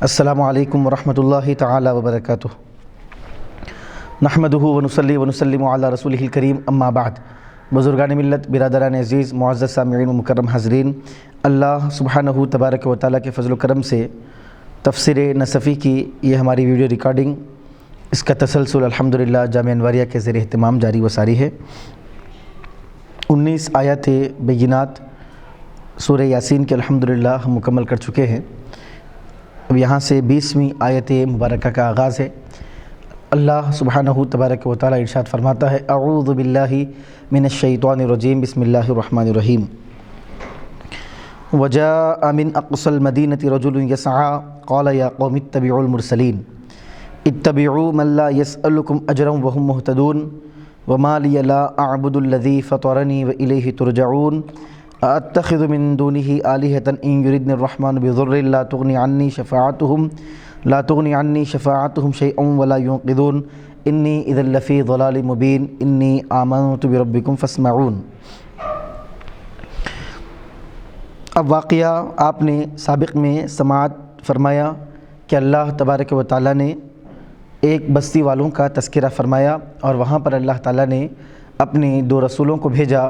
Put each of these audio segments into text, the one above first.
السلام علیکم ورحمۃ اللہ تعالی وبرکاتہ۔ نحمدہ ونصلی ونسلم علی رسولہ الکریم، اما بعد۔ بزرگان ملت، برادران عزیز، معزز سامعین و مکرم حاضرین، اللہ سبحانہ تبارک و تعالیٰ کے فضل و کرم سے تفسیر نصفی کی یہ ہماری ویڈیو ریکارڈنگ، اس کا تسلسل الحمدللہ جامعہ انواریہ کے زیر اہتمام جاری و ساری ہے۔ 19 آیات بینات سورہ یاسین کے الحمدللہ ہم مکمل کر چکے ہیں۔ اب یہاں سے 20ویں آیت مبارکہ کا آغاز ہے۔ اللہ سبحانہ تبارک و تعالیٰ ارشاد فرماتا ہے، اعوذ باللہ من الشیطان الرجیم، بسم اللہ الرحمن الرحیم۔ وجاء من اقصى المدینة رجل یسعى قال یا قوم اتبعوا المرسلین اتبعوا من لا يسألكم اجرا وهم مهتدون وما لي لا اعبد الذي فطرني وإلیہ ترجعون أأتخذ من دونه آلهة إن يردني الرحمن بضر لا تغني عني شفاعتهم شيئا ولا ينقذون إني إذا لفي ضلال مبين إني آمنت بربكم فاسمعون۔ اب واقعہ آپ نے سابق میں سماعت فرمایا کہ اللہ تبارک و تعالیٰ نے ایک بستی والوں کا تذکرہ فرمایا، اور وہاں پر اللہ تعالیٰ نے اپنے 2 رسولوں کو بھیجا،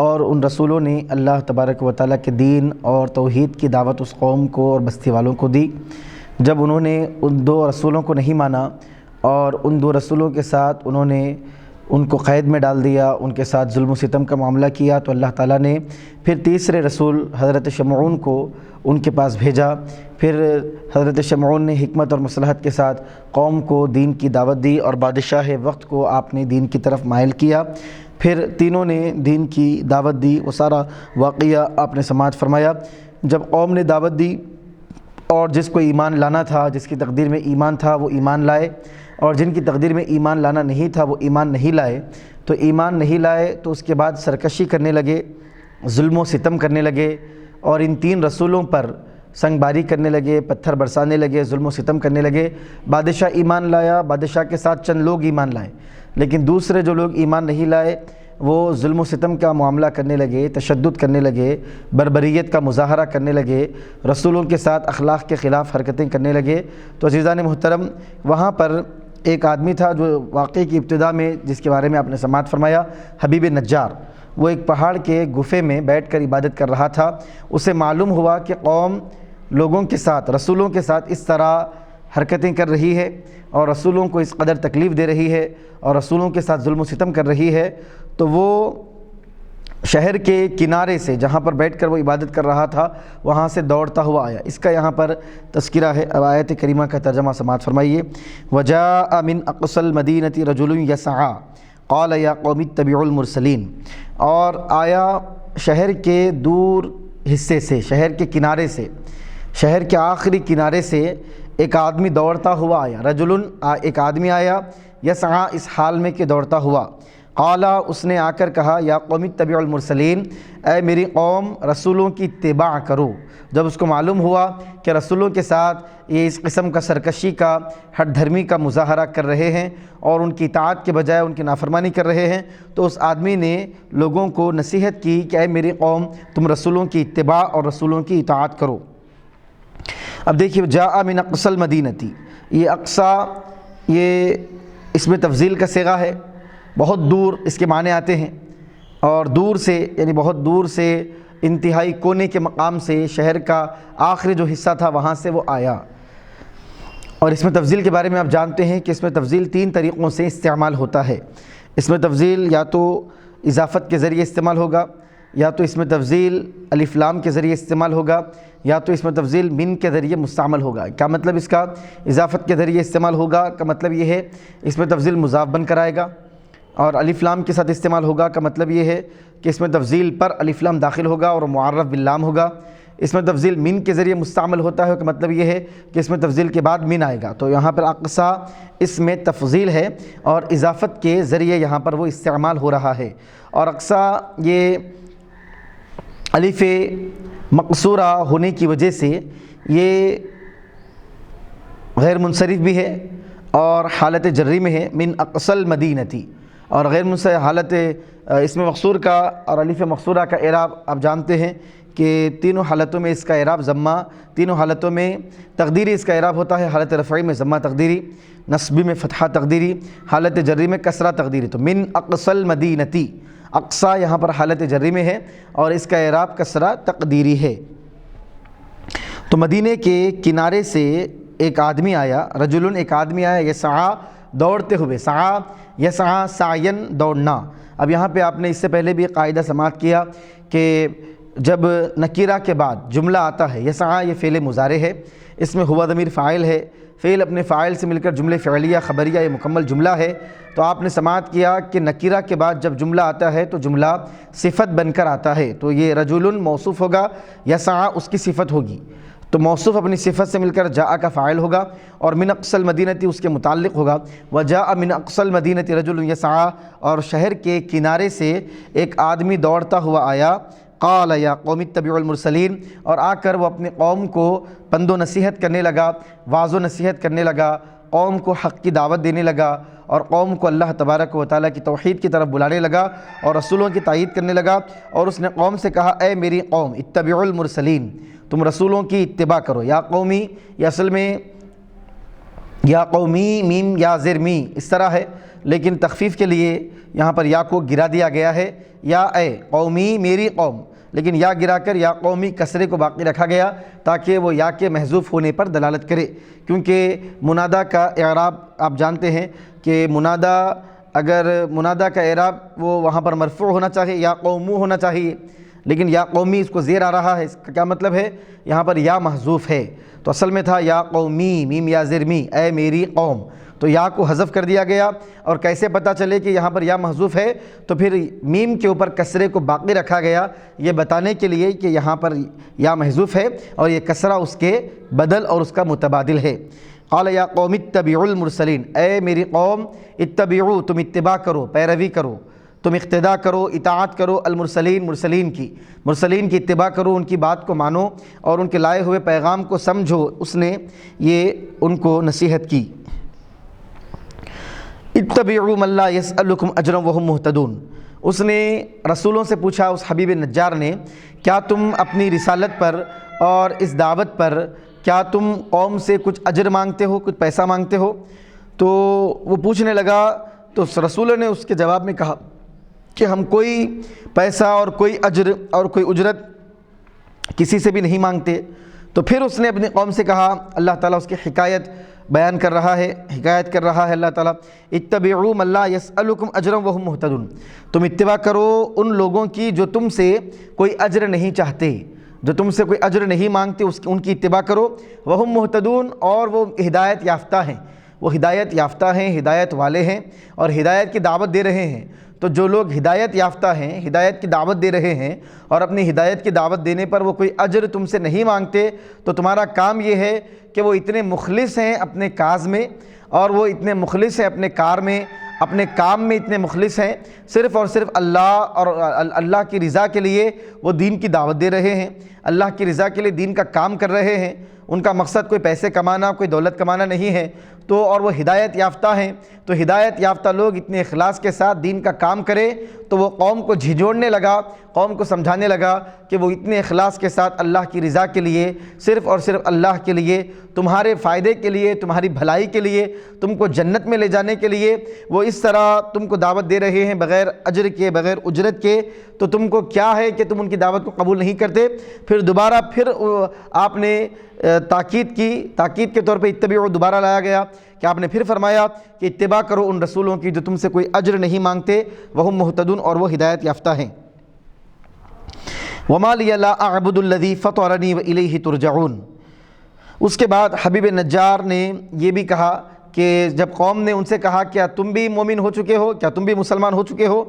اور ان رسولوں نے اللہ تبارک و تعالیٰ کے دین اور توحید کی دعوت اس قوم کو اور بستی والوں کو دی۔ جب انہوں نے ان 2 رسولوں کو نہیں مانا اور ان 2 رسولوں کے ساتھ انہوں نے ان کو قید میں ڈال دیا، ان کے ساتھ ظلم و ستم کا معاملہ کیا، تو اللہ تعالیٰ نے پھر تیسرے رسول حضرت شمعون کو ان کے پاس بھیجا۔ پھر حضرت شمعون نے حکمت اور مصلحت کے ساتھ قوم کو دین کی دعوت دی، اور بادشاہ وقت کو آپ نے دین کی طرف مائل کیا۔ پھر تینوں نے دین کی دعوت دی، وہ سارا واقعہ آپ نے سماعت فرمایا۔ جب قوم نے دعوت دی اور جس کو ایمان لانا تھا، جس کی تقدیر میں ایمان تھا، وہ ایمان لائے، اور جن کی تقدیر میں ایمان لانا نہیں تھا وہ ایمان نہیں لائے، تو ایمان نہیں لائے تو اس کے بعد سرکشی کرنے لگے، ظلم و ستم کرنے لگے، اور ان 3 رسولوں پر سنگ باری کرنے لگے، پتھر برسانے لگے، ظلم و ستم کرنے لگے۔ بادشاہ ایمان لایا، بادشاہ کے ساتھ چند لوگ ایمان لائے، لیکن دوسرے جو لوگ ایمان نہیں لائے وہ ظلم و ستم کا معاملہ کرنے لگے، تشدد کرنے لگے، بربریت کا مظاہرہ کرنے لگے، رسولوں کے ساتھ اخلاق کے خلاف حرکتیں کرنے لگے۔ تو عزیزان محترم، وہاں پر ایک آدمی تھا جو واقعے کی ابتدا میں جس کے بارے میں آپ نے سماعت فرمایا، حبیب نجار۔ وہ ایک پہاڑ کے گفے میں بیٹھ کر عبادت کر رہا تھا۔ اسے معلوم ہوا کہ قوم لوگوں کے ساتھ، رسولوں کے ساتھ اس طرح حرکتیں کر رہی ہے، اور رسولوں کو اس قدر تکلیف دے رہی ہے، اور رسولوں کے ساتھ ظلم و ستم کر رہی ہے۔ تو وہ شہر کے کنارے سے، جہاں پر بیٹھ کر وہ عبادت کر رہا تھا، وہاں سے دوڑتا ہوا آیا۔ اس کا یہاں پر تذکرہ ہے۔ اب آیت کریمہ کا ترجمہ سماعت فرمائیے۔ وجاء من اقصى المدینة رجل یسعى قال یا قوم اتبعوا المرسلین۔ اور آیا شہر کے دور حصے سے، شہر کے کنارے سے، شہر کے آخری کنارے سے ایک آدمی دوڑتا ہوا آیا۔ رجل، ایک آدمی آیا، یسعى، اس حال میں کہ دوڑتا ہوا۔ قال، اس نے آ کر کہا، یا قوم اتبعوا المرسلین، اے میری قوم رسولوں کی اتباع کرو۔ جب اس کو معلوم ہوا کہ رسولوں کے ساتھ یہ اس قسم کا سرکشی کا، ہٹ دھرمی کا مظاہرہ کر رہے ہیں اور ان کی اطاعت کے بجائے ان کی نافرمانی کر رہے ہیں، تو اس آدمی نے لوگوں کو نصیحت کی کہ اے میری قوم، تم رسولوں کی اتباع اور رسولوں کی اطاعت کرو۔ اب دیکھیے، جاء من اقصى المدینة، یہ اقصی، یہ اس میں تفضیل کا صیغہ ہے، بہت دور اس کے معنی آتے ہیں، اور دور سے یعنی بہت دور سے، انتہائی کونے کے مقام سے، شہر کا آخری جو حصہ تھا وہاں سے وہ آیا۔ اور اس میں تفضیل کے بارے میں آپ جانتے ہیں کہ اس میں تفضیل 3 طریقوں سے استعمال ہوتا ہے۔ اس میں تفضیل یا تو اضافت کے ذریعے استعمال ہوگا، یا تو اس میں تفضیل الف لام کے ذریعے استعمال ہوگا، یا تو اس میں تفضیل من کے ذریعے مستعمل ہوگا۔ کیا مطلب اس کا؟ اضافت کے ذریعے استعمال ہوگا کا مطلب یہ ہے اس میں تفضیل مضاف بن کر آئے گا، اور الف لام کے ساتھ استعمال ہوگا کا مطلب یہ ہے کہ اس میں تفضیل پر الف لام داخل ہوگا اور معرف باللام ہوگا۔ اس میں تفضیل من کے ذریعے مستعمل ہوتا ہے کا مطلب یہ ہے کہ اس میں تفضیل کے بعد من آئے گا۔ تو یہاں پر اقصی اس میں تفضیل ہے، اور اضافت کے ذریعے یہاں پر وہ استعمال ہو رہا ہے۔ اور اقصی یہ الف مقصورہ ہونے کی وجہ سے یہ غیر منصرف بھی ہے اور حالت جری میں ہے، من اقصى المدینة، اور غیر منصرف حالت اس میں مقصور کا اور الف مقصورہ کا اعراب آپ جانتے ہیں کہ تینوں حالتوں میں اس کا اعراب ضمہ، تینوں حالتوں میں تقدیری اس کا اعراب ہوتا ہے، حالت رفعی میں ضمہ تقدیری، نصبی میں فتحہ تقدیری، حالت جری میں کسرہ تقدیری۔ تو من اقصی المدینتی، اقصی یہاں پر حالت جری میں ہے اور اس کا اعراب کسرہ تقدیری ہے۔ تو مدینے کے کنارے سے ایک آدمی آیا، رجل ایک آدمی آیا، یسعی دوڑتے ہوئے، سعی یسعی سعین دوڑنا۔ اب یہاں پہ آپ نے اس سے پہلے بھی قاعدہ سماعت کیا کہ جب نکیرہ کے بعد جملہ آتا ہے، یسعی یہ فعل مضارع ہے، اس میں ہوا ضمیر فاعل ہے، فعل اپنے فاعل سے مل کر جملے فعلیہ خبریہ یہ مکمل جملہ ہے۔ تو آپ نے سماعت کیا کہ نکیرہ کے بعد جب جملہ آتا ہے تو جملہ صفت بن کر آتا ہے، تو یہ رجل موصوف ہوگا، یسعی اس کی صفت ہوگی، تو موصوف اپنی صفت سے مل کر جاء کا فاعل ہوگا اور من اقصی المدینتی اس کے متعلق ہوگا، وجاء من اقصی المدینتی رجل یسعی، اور شہر کے کنارے سے ایک آدمی دوڑتا ہوا آیا، قال یا قوم اتبعوا المرسلین، اور آ کر وہ اپنے قوم کو پند و نصیحت کرنے لگا، واعظ و نصیحت کرنے لگا، قوم کو حق کی دعوت دینے لگا اور قوم کو اللہ تبارک و تعالیٰ کی توحید کی طرف بلانے لگا اور رسولوں کی تائید کرنے لگا۔ اور اس نے قوم سے کہا، اے میری قوم اتبعوا المرسلین، تم رسولوں کی اتباع کرو۔ یا قومی، یہ اصل میں یا قومی میم یا زیر می اس طرح ہے، لیکن تخفیف کے لیے یہاں پر یا کو گرا دیا گیا ہے، یا اے قومی میری قوم، لیکن یا گرا کر یا قومی کسرے کو باقی رکھا گیا تاکہ وہ یا کے محذوف ہونے پر دلالت کرے، کیونکہ منادہ کا اعراب آپ جانتے ہیں کہ اگر منادہ کا اعراب وہ وہاں پر مرفوع ہونا چاہیے، یا قومو ہونا چاہیے، لیکن یا قومی اس کو زیر آ رہا ہے، اس کا کیا مطلب ہے؟ یہاں پر یا محذوف ہے، تو اصل میں تھا یا قومی میم یا زیر می، اے میری قوم، تو یا کو حذف کر دیا گیا۔ اور کیسے پتہ چلے کہ یہاں پر یا محذوف ہے؟ تو پھر میم کے اوپر کسرے کو باقی رکھا گیا، یہ بتانے کے لیے کہ یہاں پر یا محذوف ہے اور یہ کسرہ اس کے بدل اور اس کا متبادل ہے۔ قال یا قوم اتبعوا المرسلین، اے میری قوم اتبعوا، تم اتباع کرو، پیروی کرو، تم اقتداء کرو، اطاعت کرو، المرسلین مرسلین کی اتباع کرو، ان کی بات کو مانو اور ان کے لائے ہوئے پیغام کو سمجھو۔ اس نے یہ ان کو نصیحت کی۔ اتبعوا من لا یسألکم اجرا وہم مہتدون، اس نے رسولوں سے پوچھا، اس حبیب نجار نے، کیا تم اپنی رسالت پر اور اس دعوت پر کیا تم قوم سے کچھ اجر مانگتے ہو، کچھ پیسہ مانگتے ہو؟ تو وہ پوچھنے لگا، تو رسولوں نے اس کے جواب میں کہا کہ ہم کوئی پیسہ اور کوئی اجر اور کوئی اجرت کسی سے بھی نہیں مانگتے۔ تو پھر اس نے اپنی قوم سے کہا، اللہ تعالیٰ اس کی حکایت بیان کر رہا ہے، حکایت کر رہا ہے اللہ تعالیٰ، اتبعوا من لا یسألکم اجرا وہم مہتدون، تم اتباع کرو ان لوگوں کی جو تم سے کوئی اجر نہیں چاہتے، جو تم سے کوئی اجر نہیں مانگتے، ان کی اتباع کرو، وہم مہتدون، اور وہ ہدایت یافتہ ہیں، وہ ہدایت یافتہ ہیں، ہدایت والے ہیں اور ہدایت کی دعوت دے رہے ہیں۔ تو جو لوگ ہدایت یافتہ ہیں، ہدایت کی دعوت دے رہے ہیں اور اپنی ہدایت کی دعوت دینے پر وہ کوئی اجر تم سے نہیں مانگتے، تو تمہارا کام یہ ہے کہ وہ اتنے مخلص ہیں اپنے کاز میں، اور وہ اتنے مخلص ہیں اپنے کار میں، اپنے کام میں اتنے مخلص ہیں، صرف اور صرف اللہ اور اللہ کی رضا کے لیے وہ دین کی دعوت دے رہے ہیں، اللہ کی رضا کے لیے دین کا کام کر رہے ہیں، ان کا مقصد کوئی پیسے کمانا، کوئی دولت کمانا نہیں ہے، تو اور وہ ہدایت یافتہ ہیں۔ تو ہدایت یافتہ لوگ اتنے اخلاص کے ساتھ دین کا کام کرے، تو وہ قوم کو جھنجھوڑنے لگا، قوم کو سمجھانے لگا کہ وہ اتنے اخلاص کے ساتھ اللہ کی رضا کے لیے، صرف اور صرف اللہ کے لیے، تمہارے فائدے کے لیے، تمہاری بھلائی کے لیے، تم کو جنت میں لے جانے کے لیے وہ اس طرح تم کو دعوت دے رہے ہیں بغیر اجر کے، بغیر اجرت کے، تو تم کو کیا ہے کہ تم ان کی دعوت کو قبول نہیں کرتے؟ پھر دوبارہ آپ نے تاکید کے طور پہ اتبعوا دوبارہ لایا گیا کہ آپ نے پھر فرمایا کہ اتباع کرو ان رسولوں کی جو تم سے کوئی اجر نہیں مانگتے، وہم مہتدون، اور وہ ہدایت یافتہ ہیں۔ وما لی لا اعبد الذی فطرنی والیہ ترجعون، اس کے بعد حبیب نجار نے یہ بھی کہا کہ جب قوم نے ان سے کہا کیا تم بھی مومن ہو چکے ہو، کیا تم بھی مسلمان ہو چکے ہو،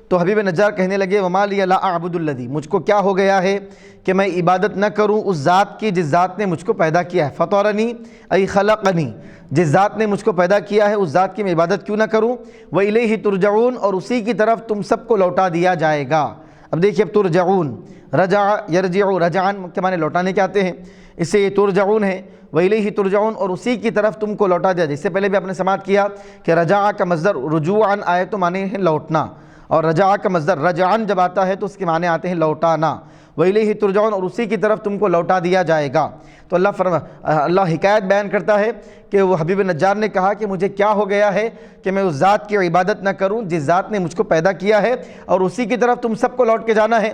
تو حبیب نجار کہنے لگے، وما لی لا اعبد الذی، مجھ کو کیا ہو گیا ہے کہ میں عبادت نہ کروں اس ذات کی جس ذات نے مجھ کو پیدا کیا ہے، فطرنی ای خلقنی، جس ذات نے مجھ کو پیدا کیا ہے اس ذات کی میں عبادت کیوں نہ کروں، وإلیہ ترجعون، اور اسی کی طرف تم سب کو لوٹا دیا جائے گا۔ اب دیکھیے، اب ترجعون، رجع یرجع، رجعان کے معنی لوٹانے کے آتے ہیں، اس سے یہ ترجعون ہے، وإلیہ ترجعون، اور اسی کی طرف تم کو لوٹا دیا۔ جس سے پہلے بھی آپ نے سماعت کیا کہ رجع کا مصدر رجوعاً آئے تو معنی ہے لوٹنا، اور رجع کا مصدر رجعاً جب آتا ہے تو اس کے معنی آتے ہیں لوٹانا۔ وَإِلَيْهِ تُرْجَعُونَ، اور اسی کی طرف تم کو لوٹا دیا جائے گا۔ تو اللہ حکایت بیان کرتا ہے کہ وہ حبیب نجار نے کہا کہ مجھے کیا ہو گیا ہے کہ میں اس ذات کی عبادت نہ کروں جس ذات نے مجھ کو پیدا کیا ہے، اور اسی کی طرف تم سب کو لوٹ کے جانا ہے۔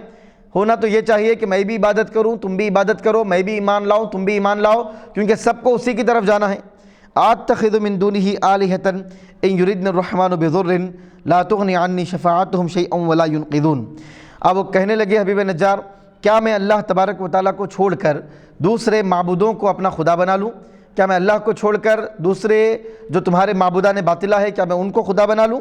ہونا تو یہ چاہیے کہ میں بھی عبادت کروں، تم بھی عبادت کرو، میں بھی ایمان لاؤں، تم بھی ایمان لاؤ، کیونکہ سب کو اسی کی طرف جانا ہے۔ أَتَّخِذُ مِن دُونِهِ آلِهَةً إِن يُرِدْنِ الرَّحْمَنُ بِضُرٍّ لَا تُغْنِ عَنِّي شَفَاعَتُهُمْ شَيْئًا وَلَا يُنْقِذُونَ۔ اب وہ کہنے لگے حبیب نجار، کیا میں اللہ تبارک و تعالیٰ کو چھوڑ کر دوسرے معبودوں کو اپنا خدا بنا لوں؟ کیا میں اللہ کو چھوڑ کر دوسرے جو تمہارے معبودان باطلہ ہے کیا میں ان کو خدا بنا لوں؟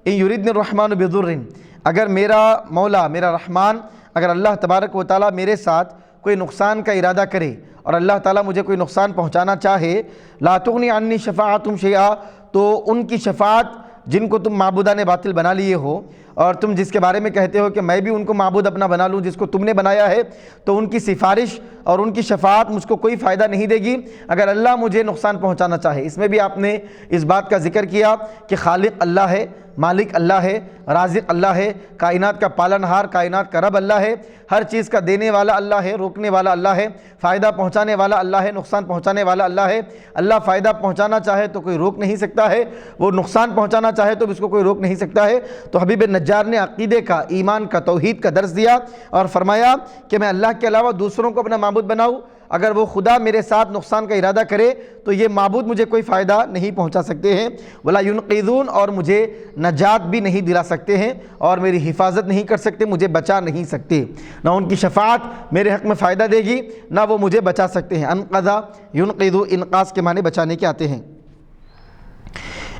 إِن يُرِدْنِ الرَّحْمَنُ بِضُرٍّ، اگر میرا مولا میرا رحمان اگر اللہ تبارک و تعالیٰ میرے ساتھ کوئی نقصان کا ارادہ کرے اور اللہ تعالیٰ مجھے کوئی نقصان پہنچانا چاہے، لا تغنی عنی شفاعتہم شیئا، تو ان کی شفاعت جن کو تم معبودان باطل بنا لیے ہو اور تم جس کے بارے میں کہتے ہو کہ میں بھی ان کو معبود اپنا بنا لوں جس کو تم نے بنایا ہے، تو ان کی سفارش اور ان کی شفاعت مجھ کو کوئی فائدہ نہیں دے گی اگر اللہ مجھے نقصان پہنچانا چاہے۔ اس میں بھی آپ نے اس بات کا ذکر کیا کہ خالق اللہ ہے، مالک اللہ ہے، رازق اللہ ہے، کائنات کا پالنہار، کائنات کا رب اللہ ہے، ہر چیز کا دینے والا اللہ ہے، روکنے والا اللہ ہے، فائدہ پہنچانے والا اللہ ہے، نقصان پہنچانے والا اللہ ہے۔ اللہ فائدہ پہنچانا چاہے تو کوئی روک نہیں سکتا ہے، وہ نقصان پہنچانا چاہے تو اس کو کوئی روک نہیں سکتا ہے۔ تو حبیب نجار نے عقیدے کا، ایمان کا، توحید کا درس دیا اور فرمایا کہ میں اللہ کے علاوہ دوسروں کو اپنا معبود بناؤں، اگر وہ خدا میرے ساتھ نقصان کا ارادہ کرے تو یہ معبود مجھے کوئی فائدہ نہیں پہنچا سکتے ہیں، ولا ينقذون، اور مجھے نجات بھی نہیں دلا سکتے ہیں اور میری حفاظت نہیں کر سکتے، مجھے بچا نہیں سکتے، نہ ان کی شفاعت میرے حق میں فائدہ دے گی نہ وہ مجھے بچا سکتے ہیں۔ انقذ ينقذ، انقاذ کے معنی بچانے کے آتے ہیں۔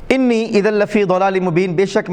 انی اذا لفی ضلال مبین، بے شک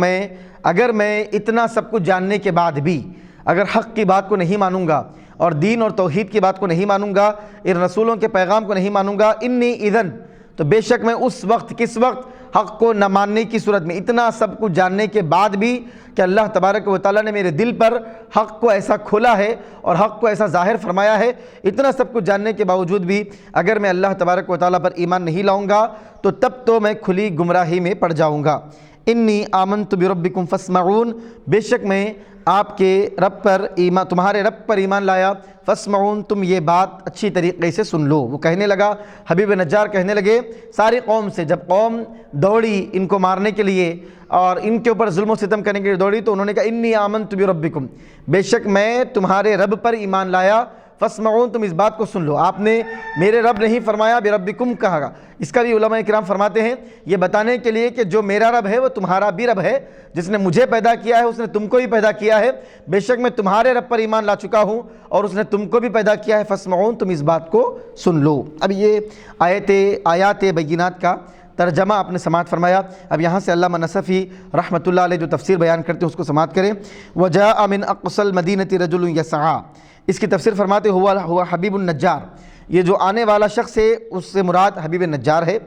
اگر میں اتنا سب کچھ جاننے کے بعد بھی اگر حق کی بات کو نہیں مانوں گا اور دین اور توحید کی بات کو نہیں مانوں گا، ان رسولوں کے پیغام کو نہیں مانوں گا، انی اذن، تو بے شک میں اس وقت، کس وقت، حق کو نہ ماننے کی صورت میں، اتنا سب کچھ جاننے کے بعد بھی کہ اللہ تبارک و تعالیٰ نے میرے دل پر حق کو ایسا کھولا ہے اور حق کو ایسا ظاہر فرمایا ہے، اتنا سب کچھ جاننے کے باوجود بھی اگر میں اللہ تبارک و تعالیٰ پر ایمان نہیں لاؤں گا تو تب تو میں کھلی گمراہی میں پڑ جاؤں گا۔ انی آمنت بربکم فاسمعون، بے شک میں آپ کے رب پر ایمان، تمہارے رب پر ایمان لایا، فاسمعون، تم یہ بات اچھی طریقے سے سن لو۔ وہ کہنے لگا، حبیب نجار کہنے لگے ساری قوم سے، جب قوم دوڑی ان کو مارنے کے لیے اور ان کے اوپر ظلم و ستم کرنے کے لیے دوڑی تو انہوں نے کہا انی آمنت بربکم، بے شک میں تمہارے رب پر ایمان لایا، فاسمعون، تم اس بات کو سن لو۔ آپ نے میرے رب نہیں فرمایا، بربکم کہا گا۔ اس کا بھی علماء کرام فرماتے ہیں یہ بتانے کے لیے کہ جو میرا رب ہے وہ تمہارا بھی رب ہے، جس نے مجھے پیدا کیا ہے اس نے تم کو بھی پیدا کیا ہے، بے شک میں تمہارے رب پر ایمان لا چکا ہوں اور اس نے تم کو بھی پیدا کیا ہے، فاسمعون، تم اس بات کو سن لو۔ اب یہ آیات بینات کا ترجمہ آپ نے سماعت فرمایا۔ اب یہاں سے علامہ نصفی رحمۃ اللہ علیہ جو تفسیر بیان کرتے ہیں اس کو سماعت کریں۔ وَجَاءَ مِنْ أَقْصَى الْمَدِينَةِ رَجُلٌ يَسْعَىٰ، اس کی تفسیر فرماتے ہوا حبیب النجار، یہ جو آنے والا شخص ہے اس سے مراد حبیب نجار ہے۔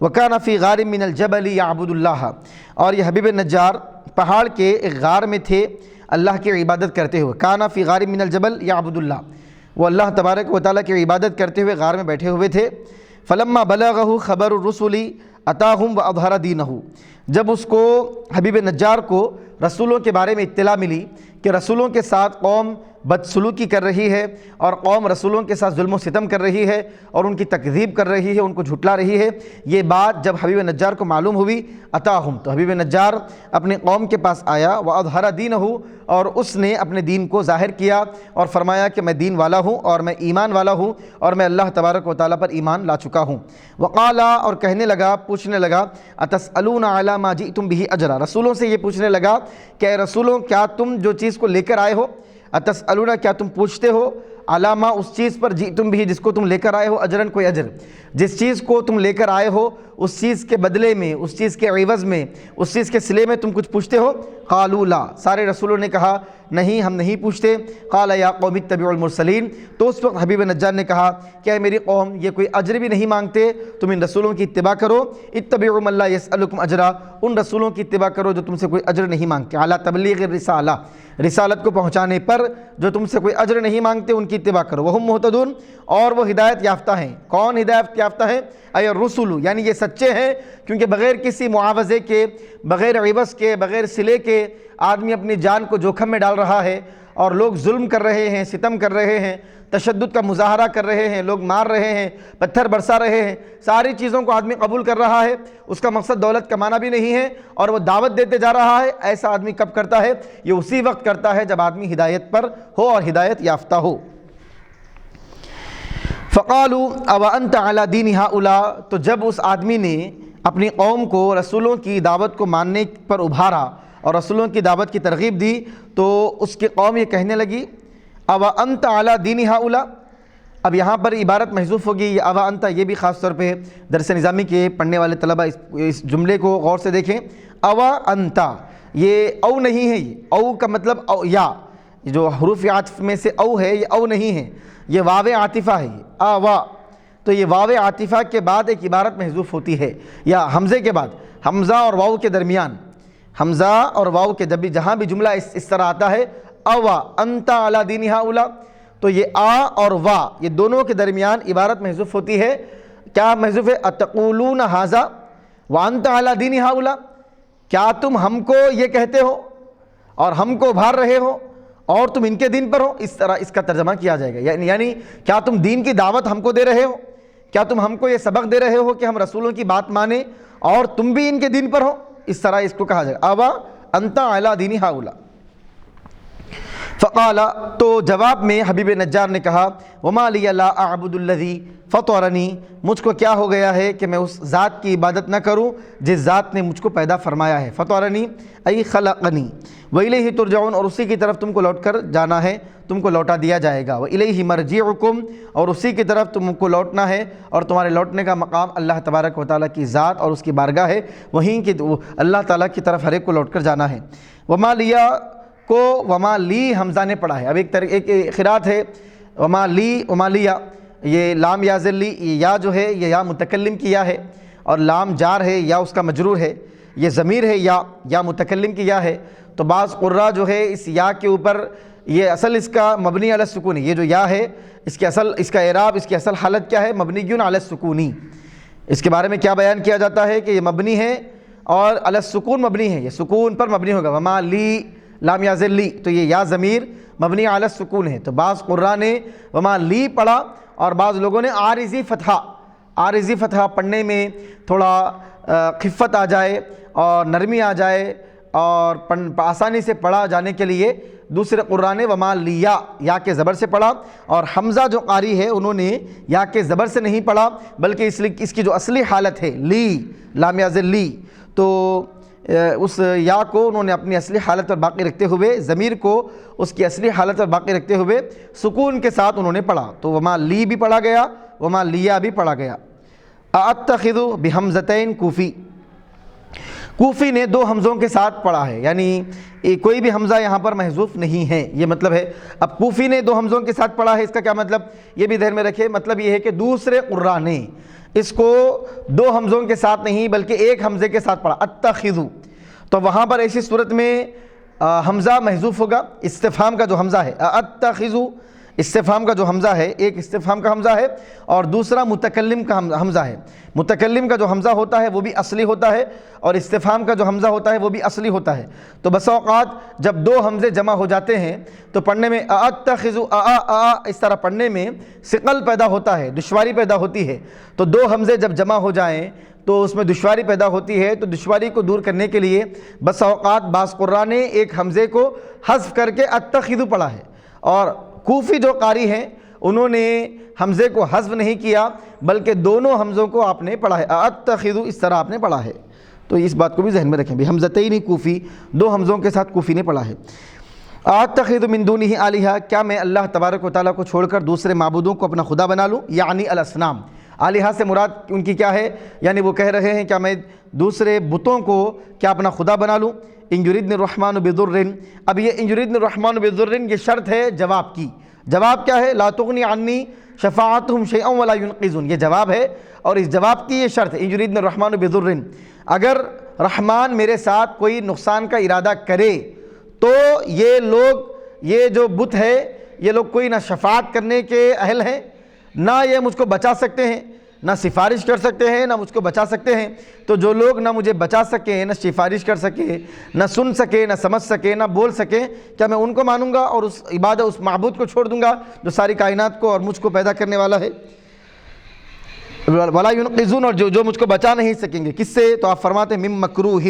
وَكَانَ فِي غَارٍ مِّنَ الْجَبَلِ يَعْبُدُ اللَّهَ، اور یہ حبیب نجار پہاڑ کے ایک غار میں تھے اللہ کی عبادت کرتے ہوئے۔ كَانَ فِي غَارٍ مِّنَ الْجَبَلِ يَعْبُدُ اللَّهَ، وہ اللہ تبارک و تعالیٰ کی عبادت کرتے ہوئے غار میں بیٹھے ہوئے تھے۔ فَلَمَّا بَلَغَهُ خَبَرُ الرُّسُلِ أَتَاهُمْ وَأَظْهَرَ دِينَهُ، جب اس کو حبیب نجار کو رسولوں کے بارے میں اطلاع ملی کہ رسولوں کے ساتھ قوم بدسلوکی کر رہی ہے اور قوم رسولوں کے ساتھ ظلم و ستم کر رہی ہے اور ان کی تکذیب کر رہی ہے، ان کو جھٹلا رہی ہے، یہ بات جب حبیب نجار کو معلوم ہوئی، اتاہم، تو حبیب نجار اپنے قوم کے پاس آیا، وَأَظْهَرَ دِينَهُ، اور اس نے اپنے دین کو ظاہر کیا اور فرمایا کہ میں دین والا ہوں اور میں ایمان والا ہوں اور میں اللہ تبارک و تعالیٰ پر ایمان لا چکا ہوں۔ وقالا، اور کہنے لگا، پوچھنے لگا، اتسألون علی ما جئتم به اجرا، رسولوں سے یہ پوچھنے لگا کہ اے رسولوں کیا تم جو چیز کو لے کر آئے ہو، اتسألون، کیا تم پوچھتے ہو، علامہ اس چیز پر جئتم بھی، جس کو تم لے کر آئے ہو، اجرن، کوئی اجر، جس چیز کو تم لے کر آئے ہو اس چیز کے بدلے میں، اس چیز کے عوض میں، اس چیز کے صلے میں تم کچھ پوچھتے ہو؟ قالوا لا، سارے رسولوں نے کہا نہیں ہم نہیں پوچھتے۔ قال یا قوم اتبعوا المرسلین، تو اس وقت حبیب نجار نے کہا کہ اے میری قوم یہ کوئی اجر بھی نہیں مانگتے، تم ان رسولوں کی اتباع کرو، اتبعوا من لا یسألکم اجرا، ان رسولوں کی اتباع کرو جو تم سے کوئی اجر نہیں مانگتے، علی تبلیغ الرسالہ، رسالت کو پہنچانے پر جو تم سے کوئی اجر نہیں مانگتے ان کی اتباع کرو، وہم مہتدون، اور وہ ہدایت یافتہ ہیں۔ کون ہدایت یافتہ ہیں؟ اے الرسول، یعنی یہ سچے ہیں کیونکہ بغیر کسی معاوضے کے، بغیر عوض کے، بغیر صلے کے آدمی اپنی جان کو جوکھم میں ڈال رہا ہے اور لوگ ظلم کر رہے ہیں، ستم کر رہے ہیں، تشدد کا مظاہرہ کر رہے ہیں، لوگ مار رہے ہیں، پتھر برسا رہے ہیں، ساری چیزوں کو آدمی قبول کر رہا ہے، اس کا مقصد دولت کمانا بھی نہیں ہے اور وہ دعوت دیتے جا رہا ہے، ایسا آدمی کب کرتا ہے؟ یہ اسی وقت کرتا ہے جب آدمی ہدایت پر ہو اور ہدایت یافتہ ہو۔ فَقَالُوا أَوَأَنْتَ عَلَى دِينِ هَؤُلَاءِ، تو جب اس آدمی نے اپنی قوم کو رسولوں کی دعوت کو ماننے پر ابھارا اور رسولوں کی دعوت کی ترغیب دی، تو اس کی قوم یہ کہنے لگی أَوَأَنْتَ عَلَى دِينِ هَؤُلَاءِ۔ اب یہاں پر عبارت محذوف ہوگی، یہ أَوَأَنْتَ یہ بھی خاص طور پہ درس نظامی کے پڑھنے والے طلبہ اس جملے کو غور سے دیکھیں۔ أَوَأَنْتَ یہ او نہیں ہے، یہ او کا مطلب او یا، جو حروف عطف میں سے او ہے، یہ او نہیں ہے، یہ واو عاطفہ ہے، یہ آوا، تو یہ واو عاطفہ کے بعد ایک عبارت محذوف ہوتی ہے، یا حمزے کے بعد، حمزہ اور واو کے درمیان، حمزہ اور واو کے جہاں بھی جملہ اس طرح آتا ہے اوا انت علی دین ہؤلاء، تو یہ آ اور وا یہ دونوں کے درمیان عبارت محذوف ہوتی ہے۔ کیا محذوف ہے؟ اتقولون ھذا وانت علی دین ہؤلاء، کیا تم ہم کو یہ کہتے ہو اور ہم کو ابھار رہے ہو اور تم ان کے دین پر ہو؟ اس طرح اس کا ترجمہ کیا جائے گا، یعنی کیا تم دین کی دعوت ہم کو دے رہے ہو، کیا تم ہم کو یہ سبق دے رہے ہو کہ ہم رسولوں کی بات مانیں اور تم بھی ان کے دین پر ہو؟ اس طرح اس کو کہا جائے گا، اوا انت علی دین ہؤلاء۔ فقال، تو جواب میں حبیب نجار نے کہا وما لی لا اعبد الذی فطرنی، مجھ کو کیا ہو گیا ہے کہ میں اس ذات کی عبادت نہ کروں جس ذات نے مجھ کو پیدا فرمایا ہے، فطرنی ای خلقنی، وإلیہ ترجعون، اور اسی کی طرف تم کو لوٹ کر جانا ہے، تم کو لوٹا دیا جائے گا، وإلیہ مرجعکم، اور اسی کی طرف تم کو لوٹنا ہے، اور تمہارے لوٹنے کا مقام اللہ تبارک و تعالیٰ کی ذات اور اس کی بارگاہ ہے، وہیں کی اللہ تعالیٰ کی طرف ہر ایک کو لوٹ کر جانا ہے۔ وما لیا کو وما لی حمزہ نے پڑھا ہے، اب ایک قرات ہے وما لی وما لیا، یہ لام یا ذلی، یہ یا جو ہے یہ یا متکلم کی یا ہے، اور لام جار ہے، یا اس کا مجرور ہے، یہ ضمیر ہے یا متکلم کی یا ہے، تو بعض قراء جو ہے اس یا کے اوپر، یہ اصل اس کا مبنی علی السکون، یہ جو یا ہے اس کا اعراب، اس کی اصل حالت کیا ہے؟ مبنی علی السکونی۔ اس کے بارے میں کیا بیان کیا جاتا ہے کہ یہ مبنی ہے اور علی السکون مبنی ہے، یہ سکون پر مبنی ہوگا، وما لی لام یا ذلی، تو یہ یا ضمیر مبنی علی السکون ہے، تو بعض قراء نے وما لی پڑھا اور بعض لوگوں نے عارضی فتحہ پڑھنے میں تھوڑا خفت آ جائے اور نرمی آ جائے اور آسانی سے پڑھا جانے کے لیے دوسرے قراء نے وما لیا یا کے زبر سے پڑھا، اور حمزہ جو قاری ہے انہوں نے یا کے زبر سے نہیں پڑھا بلکہ اس کی جو اصلی حالت ہے لی لام یا ذلی، تو اس یا کو انہوں نے اپنی اصلی حالت پر باقی رکھتے ہوئے، ضمیر کو اس کی اصلی حالت پر باقی رکھتے ہوئے سکون کے ساتھ انہوں نے پڑھا، تو وما لی بھی پڑھا گیا، وما لیا بھی پڑھا گیا۔ اتخذ بحمزتین، کوفی نے دو حمزوں کے ساتھ پڑھا ہے، یعنی کوئی بھی حمزہ یہاں پر محذوف نہیں ہے، یہ مطلب ہے۔ اب کوفی نے دو حمزوں کے ساتھ پڑھا ہے، اس کا کیا مطلب؟ یہ بھی ذہن میں رکھے، مطلب یہ ہے کہ دوسرے قراء نے اس کو دو حمزوں کے ساتھ نہیں بلکہ ایک حمزے کے ساتھ پڑھا، اتخذ، تو وہاں پر ایسی صورت میں حمزہ محذوف ہوگا، استفہام کا جو حمزہ ہے، اتخذ استفہام کا جو حمزہ ہے، ایک استفہام کا حمزہ ہے اور دوسرا متکلم کا حمزہ ہے، متکلم کا جو حمزہ ہوتا ہے وہ بھی اصلی ہوتا ہے اور استفہام کا جو حمزہ ہوتا ہے وہ بھی اصلی ہوتا ہے، تو بس اوقات جب دو حمزے جمع ہو جاتے ہیں تو پڑھنے میں اتخذ اس طرح پڑھنے میں ثقل پیدا ہوتا ہے، دشواری پیدا ہوتی ہے، تو دو حمزے جب جمع ہو جائیں تو اس میں دشواری پیدا ہوتی ہے، تو دشواری کو دور کرنے کے لیے بس اوقات بعض قراء نے ایک حمزے کو حذف کر کے اتخذ پڑھا ہے، اور کوفی جو قاری ہیں انہوں نے حمزے کو حذف نہیں کیا بلکہ دونوں حمزوں کو آپ نے پڑھا ہے، اتخذ اس طرح آپ نے پڑھا ہے، تو اس بات کو بھی ذہن میں رکھیں بھی، حمزتین کوفی دو حمزوں کے ساتھ کوفی نے پڑھا ہے۔ اتخذ من دونہ آلہہ، کیا میں اللہ تبارک و تعالیٰ کو چھوڑ کر دوسرے معبودوں کو اپنا خدا بنا لوں، یعنی الاصنام، آلہہ سے مراد ان کی کیا ہے؟ یعنی وہ کہہ رہے ہیں کیا میں دوسرے بتوں کو کیا اپنا خدا بنا لوں؟ ان یریدن الرحمن بضر، اب یہ ان یریدن الرحمن بضر یہ شرط ہے جواب کی، جواب کیا ہے؟ لا تغنی عنی شفاعتہم شیئا ولا ینقذون، یہ جواب ہے اور اس جواب کی یہ شرط ہے، ان یریدن الرحمن بضر، اگر رحمان میرے ساتھ کوئی نقصان کا ارادہ کرے تو یہ لوگ، یہ جو بت ہے یہ لوگ کوئی نہ شفاعت کرنے کے اہل ہیں نہ یہ مجھ کو بچا سکتے ہیں، نہ سفارش کر سکتے ہیں نہ مجھ کو بچا سکتے ہیں۔ تو جو لوگ نہ مجھے بچا سکے، نہ سفارش کر سکے، نہ سن سکے، نہ سمجھ سکے، نہ بول سکے، کیا میں ان کو مانوں گا اور اس عبادت اس معبود کو چھوڑ دوں گا جو ساری کائنات کو اور مجھ کو پیدا کرنے والا ہے؟ ولا ينقذون، اور جو مجھ کو بچا نہیں سکیں گے، کس سے؟ تو آپ فرماتے ہیں مم مکروہ،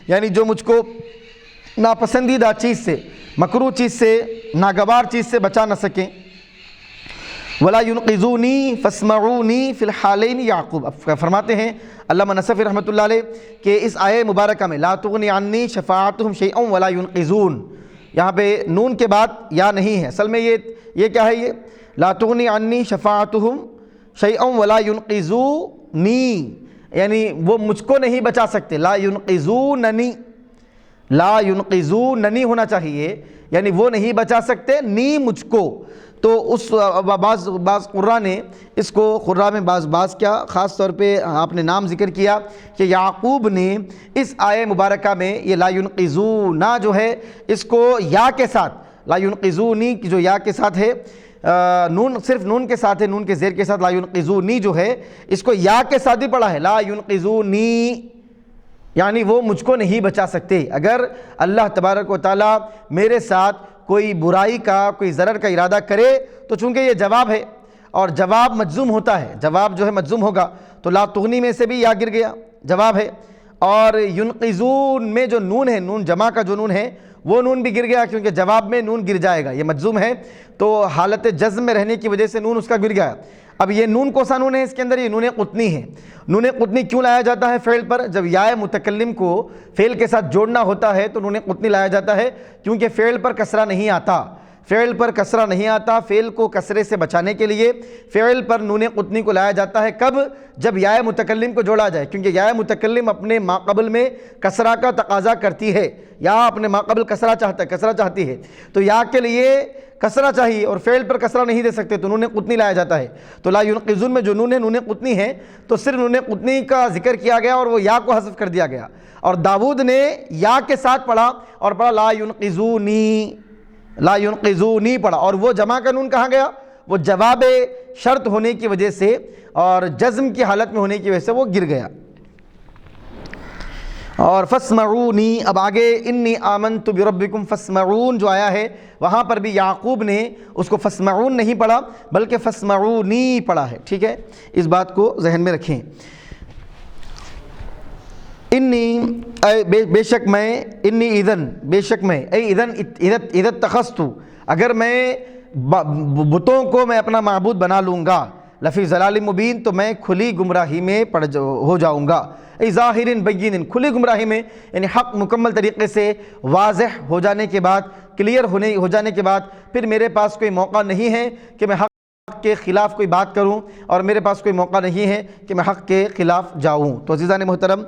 یعنی جو مجھ کو ناپسندیدہ چیز سے، مکروہ چیز سے، ناگوار چیز سے بچا نہ سکیں۔ ولا ينقذونی فاسمعونی فی الحالین یعقوب، اب فرماتے ہیں علامہ نصفی رحمۃ اللہ علیہ کہ اس آیہ مبارکہ میں لا تغنی عنی شفاعتہم شیئا ولا ينقذون، یہاں پہ نون کے بعد یا نہیں ہے، اصل میں یہ کیا ہے؟ یہ لا تغنی عنی شفاعتہم شیئا ولا ينقذونی، یعنی وہ مجھ کو نہیں بچا سکتے، لا ينقذوننی، لا ينقذوننی ہونا چاہیے، یعنی وہ نہیں بچا سکتے نی مجھ کو۔ تو اس بعض قراء نے اس کو، قراء میں بعض کیا خاص طور پہ آپ نے نام ذکر کیا کہ یعقوب نے اس آیہ مبارکہ میں یہ لا ينقذون جو ہے اس کو یا کے ساتھ، لا ينقذونی کی جو یا کے ساتھ ہے، نون صرف نون کے ساتھ ہے، نون کے زیر کے ساتھ لا ينقذونی جو ہے اس کو یا کے ساتھ ہی پڑھا ہے، لا ينقذونی، یعنی وہ مجھ کو نہیں بچا سکتے۔ اگر اللہ تبارک و تعالیٰ میرے ساتھ کوئی برائی کا، کوئی ضرر کا ارادہ کرے تو چونکہ یہ جواب ہے اور جواب مجزوم ہوتا ہے، جواب جو ہے مجزوم ہوگا، تو لا تغنی میں سے بھی یا گر گیا، جواب ہے، اور ينقذون میں جو نون ہے، نون جمع کا جو نون ہے وہ نون بھی گر گیا کیونکہ جواب میں نون گر جائے گا، یہ مجزوم ہے تو حالت جزم میں رہنے کی وجہ سے نون اس کا گر گیا۔ اب یہ نون کون سا نون ہے اس کے اندر؟ یہ نون قطنی ہے۔ نون قطنی کیوں لایا جاتا ہے فعل پر؟ جب یا متکلم کو فعل کے ساتھ جوڑنا ہوتا ہے تو نون قطنی لایا جاتا ہے، کیونکہ فعل پر کسرہ نہیں آتا، فعل پر کسرہ نہیں آتا، فعل کو کسرے سے بچانے کے لیے فعل پر نون قطنی کو لایا جاتا ہے۔ کب؟ جب یا متکلم کو جوڑا جائے، کیونکہ یا متکلم اپنے ماقبل میں کسرہ کا تقاضا کرتی ہے، یا اپنے ماقبل کسرہ چاہتا ہے، کسرہ چاہتی ہے، تو یا کے لیے کسرہ چاہیے اور فعل پر کسرہ نہیں دے سکتے تو نون قطنی لایا جاتا ہے۔ تو لا ينقذون میں جو نون ہے نون قطنی ہے، تو صرف نون قطنی کا ذکر کیا گیا اور وہ یا کو حذف کر دیا گیا، اور داود نے یا کے ساتھ پڑھا اور پڑھا لا ينقذونی، لا ينقذونی پڑھا، اور وہ جمع کا نون کہاں گیا؟ وہ جواب شرط ہونے کی وجہ سے اور جزم کی حالت میں ہونے کی وجہ سے وہ گر گیا۔ اور فاسمعونی، اب آگے انی آمنت بربکم فاسمعون جو آیا ہے وہاں پر بھی یعقوب نے اس کو فاسمعون نہیں پڑھا بلکہ فاسمعونی پڑھا ہے، ٹھیک ہے، اس بات کو ذہن میں رکھیں۔ انی بے شک میں، انی اذن بے شک میں، اذا اتخذت، اگر میں بتوں کو میں اپنا معبود بنا لوں گا، لفی ضلال مبین، تو میں کھلی گمراہی میں ہو جاؤں گا، ظاہر بین، کھلی گمراہی میں، یعنی حق مکمل طریقے سے واضح ہو جانے کے بعد، کلیئر ہو جانے کے بعد پھر میرے پاس کوئی موقع نہیں ہے کہ میں حق کے خلاف کوئی بات کروں، اور میرے پاس کوئی موقع نہیں ہے کہ میں حق کے خلاف جاؤں۔ تو عزیزان محترم،